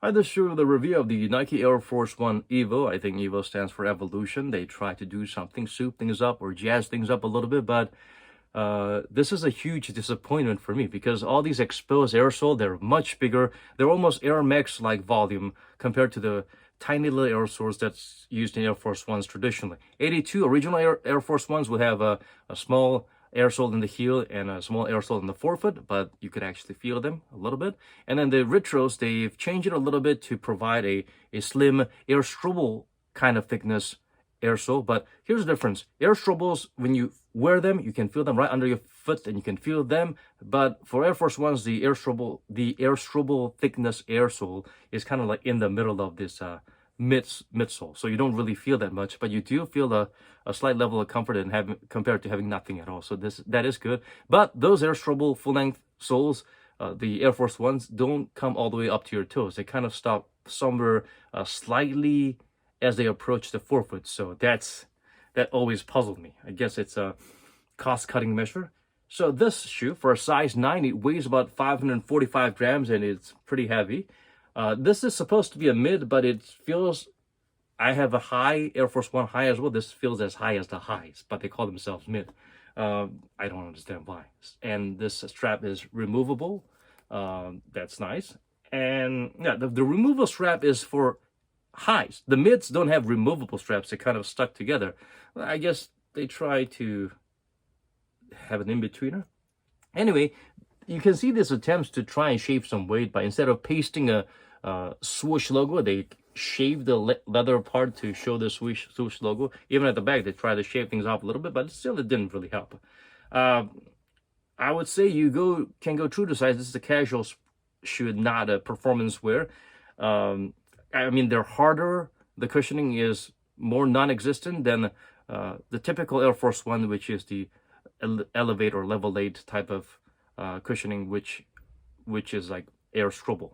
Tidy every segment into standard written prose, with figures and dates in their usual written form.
I just showed the review of the Nike Air Force One Evo. I think Evo stands for evolution. They try to do something, soup things up or jazz things up a little bit, but this is a huge disappointment for me because all these exposed airsole, they're much bigger. They're almost Air Max like volume compared to the tiny little aerosoles that's used in Air Force Ones traditionally. 82 original Air Force Ones would have a small aerosol in the heel and a small aerosol in the forefoot, but you could actually feel them a little bit. And then the retros, they've changed it a little bit to provide a slim air strobel kind of thickness aerosol. But here's the difference. Air strobles, when you wear them, you can feel them right under your foot and you can feel them. But for Air Force Ones, the air strobel thickness aerosol is kind of like in the middle of this midsole, so you don't really feel that much, but you do feel a slight level of comfort in having compared to having nothing at all. So that is good. But those air strobel full length soles, the Air Force Ones, don't come all the way up to your toes. They kind of stop somewhere slightly as they approach the forefoot. So that always puzzled me. I guess it's a cost-cutting measure. So this shoe, for a size 9, it weighs about 545 grams and it's pretty heavy. This is supposed to be a mid, but it feels, I have a high, Air Force One high as well. This feels as high as the highs, but they call themselves mid. I don't understand why. And this strap is removable. That's nice. And yeah, the removable strap is for highs. The mids don't have removable straps. They're kind of stuck together. I guess they try to have an in-betweener. Anyway, you can see these attempts to try and shave some weight by, instead of pasting a swoosh logo, they shave the leather part to show the swoosh logo. Even at the back, they try to shave things off a little bit, but still it didn't really help. I would say you can go true to size. This is a casual shoe, not a performance wear. I mean, they're harder. The cushioning is more non-existent than the typical Air Force One, which is the elevate or level 8 type of cushioning, which is like air strobel.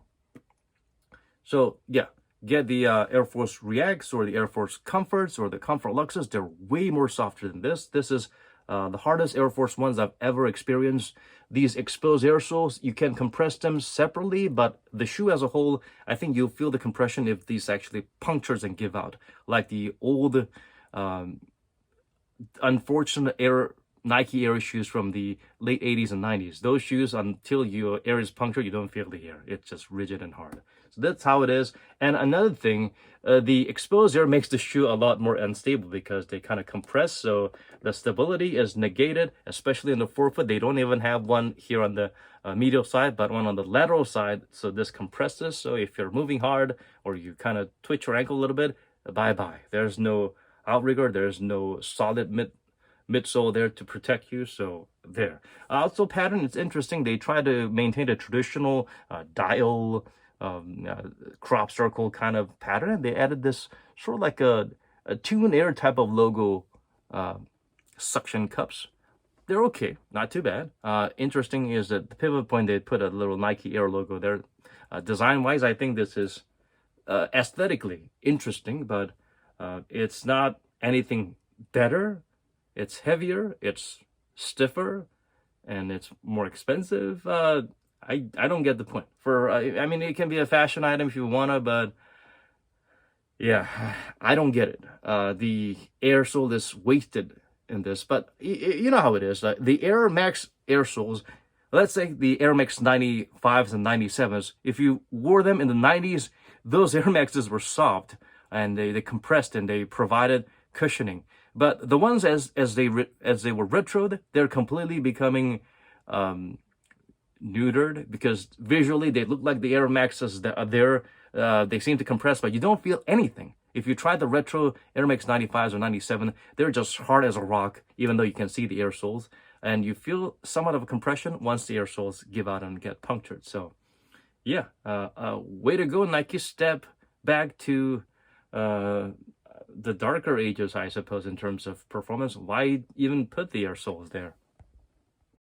So yeah, get the Air Force Reacts or the Air Force Comforts or the Comfort Luxes. They're way more softer than this. This is the hardest Air Force Ones I've ever experienced. These exposed air soles, you can compress them separately, but the shoe as a whole, I think you'll feel the compression if these actually punctures and give out, like the old unfortunate Nike Air shoes from the late 80s and 90s. Those shoes, until your air is punctured, you don't feel the air. It's just rigid and hard. So that's how it is. And another thing, the exposed air makes the shoe a lot more unstable because they kind of compress. So the stability is negated, especially in the forefoot. They don't even have one here on the medial side, but one on the lateral side. So this compresses. So if you're moving hard or you kind of twitch your ankle a little bit, bye-bye. There's no outrigger. There's no solid midsole there to protect you. So there. Also, pattern, it's interesting. They try to maintain a traditional dial crop circle kind of pattern, and they added this sort of like a Tune Air type of logo suction cups. They're okay, not too bad. Interesting is that the pivot point, they put a little Nike Air logo there. Design-wise, I think this is aesthetically interesting, but it's not anything better. It's heavier, it's stiffer, and it's more expensive. I don't get the point. I mean, it can be a fashion item if you wanna, but yeah, I don't get it. The air sole is wasted in this, but you know how it is. The Air Max air soles, let's say the Air Max 95s and 97s, if you wore them in the 90s, those Air Maxes were soft and they compressed and they provided cushioning. But the ones as they were retroed, they're completely becoming neutered because visually they look like the Air Maxes that are there. They seem to compress, but you don't feel anything. If you try the retro Air Max 95s or 97, they're just hard as a rock, even though you can see the air soles. And you feel somewhat of a compression once the air soles give out and get punctured. So yeah, way to go, Nike. Step back to the darker ages, I suppose, in terms of performance. Why even put the air soles there?